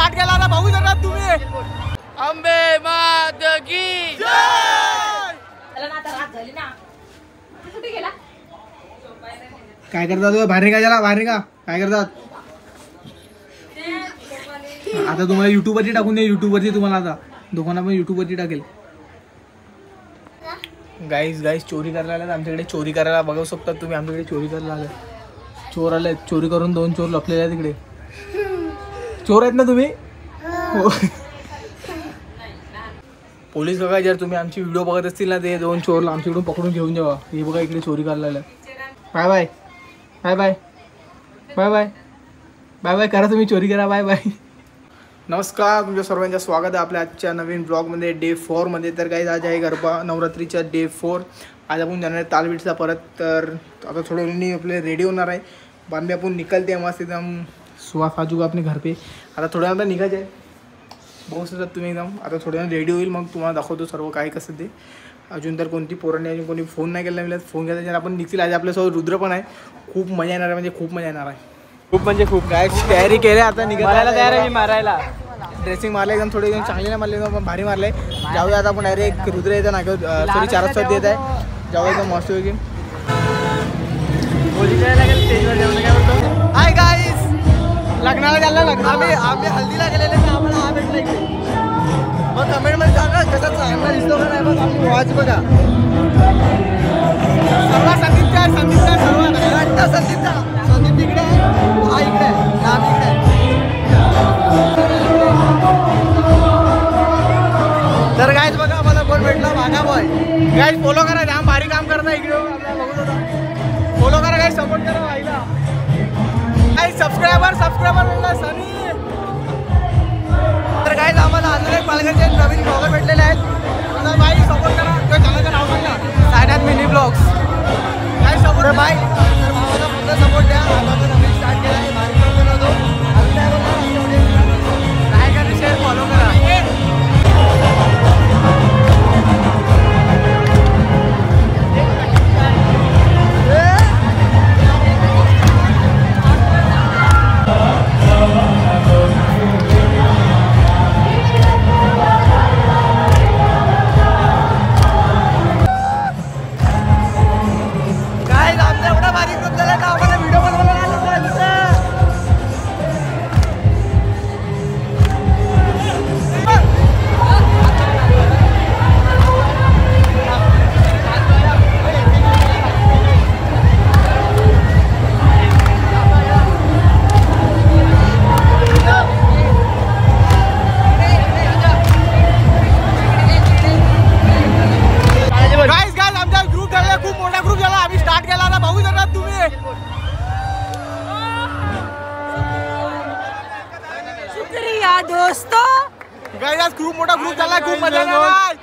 Start केला ना भाऊ जरा तुम्ही. अंबे मात की काय करतात बाहेर का त्याला बाहेर का काय करतात आता तुम्हाला युट्यूब वरती टाकून दे. युट्यूब वरती तुम्हाला आता दोघांना पण युट्यूब वरती टाकेल. गाईज चोरी करायला आले आमच्याकडे. चोरी करायला बघू शकतात तुम्ही. आमच्याकडे चोरी करायला आले. चोर आले. चोरी करून 2 चोर लपलेले आहेत तिकडे. चोर आहेत ना तुम्ही. हो. पोलीस बघा जर तुम्ही आमची व्हिडिओ बघत असतील ना ते 2 चोरला आमच्याकडून पकडून घेऊन जावा. हे बघा इकडे चोरी करायला आलं. Bye bye bye bye bye bye bye bye करा तुम्ही. चोरी करा. Bye bye. नमस्कार तुमच्या सर्वांचं स्वागत आहे आपल्या आजच्या नवीन ब्लॉगमध्ये डे 4 मध्ये. तर काही आज आहे गरबा नवरात्रीच्या डे 4. आज आपण जाणार आहे तालबीटचा परत. तर आता थोड्या वेळाने आपले रेडी होणार आहे. बाद में आपण निकलते मस्त एकदम सुहा फाजूगा अपने घर पे. आता थोड्या वेळानं निघायचं आहे. बघू शकतात तुम्ही एकदम. आता थोड्या वेळानं रेडी होईल मग तुम्हाला दाखवतो सर्व काय कसं ते. अजून तर कोणती पोरांनी अजून कोणी फोन नाही केला. मला फोन केला त्याच्यानं आपण निघतील. आज आपल्यासोबत रुद्र पण आहे. खूप मजा येणार आहे. म्हणजे खूप मजा येणार आहे. खूप म्हणजे खूप. काय तयारी केली आता निघायला तयार आहे. मी मारायला ड्रेसिंग मारलं एकदम. थोडे एकदम चांगले नाही मारले पण भारी मारले. जाऊया आता आपण डायरेक्ट रुद्र येतं नागेवर. सॉरी 4 वाजता देत आहे. जाऊया एकदम मस्त होईल. हाय गाईज लग्नाला गेला. लग्न आम्ही हल्दीला गेलेले तर आम्हाला हा भेटला इकडे. मग कमेंटमध्ये सांगा कसा चांगला दिसतो का नाही. बघ आम्ही वॉच बघा सर्व संदीपचा सर्व संदीप इकडे आहे. हा इकडे आहे. नाम इकडे आहे. तर गाईज बघा मला कोण भेटला. भागा बॉय. गाईज फॉलो करा. जाम भारी काम करता इकडे. बघू होता फॉलो करा. गाईज सपोर्ट करा भाईला. गाईज सबस्क्रायबर म्हणला सनी. तर गाईज आम्हाला अजून एक पालघरचे नवीन ब्लॉगर भेटलेले आहेत. बाई सपोर्ट करा. किंवा चॅनलचं नाव सांगा सायनाथ मिनी ब्लॉग्स. काय सपोर्ट बाय. तर भावाला पूर्ण सपोर्ट द्या. आता तो नवीन स्टार्ट केला आहे. भारी ब्लॉग बनवतो. अजून काय बोलणार काय करा शेअर फॉलो करा. दोस्तों गाइस खूप मोठा ग्रुप झाला. खूप मजा येणार.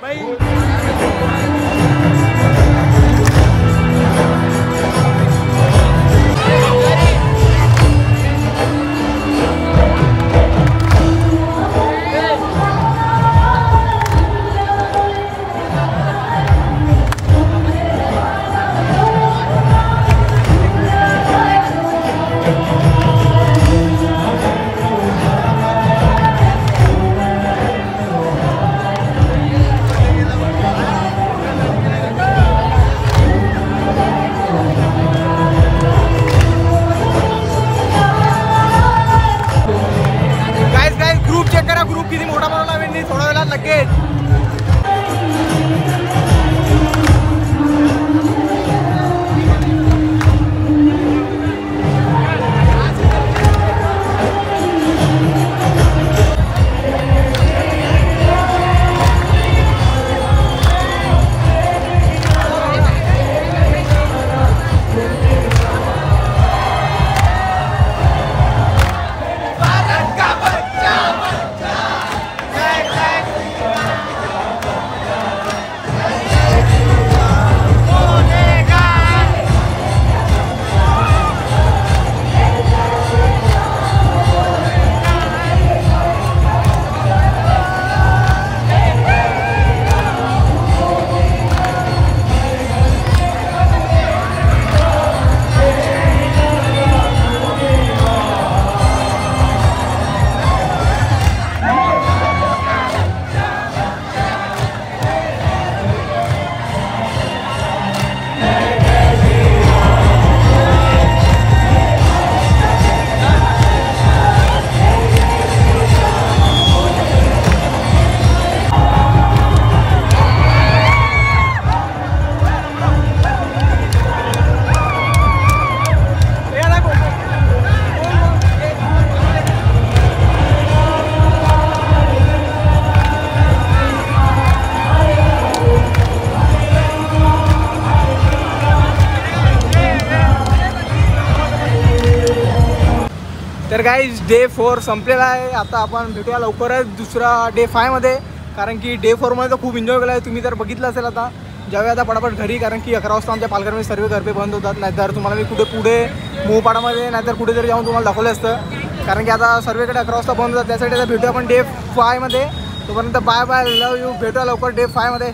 तर गाईज डे 4 संपलेला आहे. आता आपण भेटूया लवकरच दुसरा डे 5 मध्ये. कारण की डे 4 मध्ये तर खूप एन्जॉय केला आहे. तुम्ही तर बघितलं असेल. आता जाऊया आता पटापट घरी. कारण की 11 वाजता आमच्या पालघरमध्ये सर्व घरपे बंद होतात. नाहीतर तुम्हाला मी कुठे पुढे मोहपाडामध्ये नाहीतर कुठेतरी जाऊन तुम्हाला दाखवलं असतं. कारण की आता सर्वेकडे 11 वाजता बंद होतात. त्यासाठी आता भेटूया आपण डे 5 मध्ये. तोपर्यंत बाय बाय, लव यू. भेटूया लवकर डे 5 मध्ये.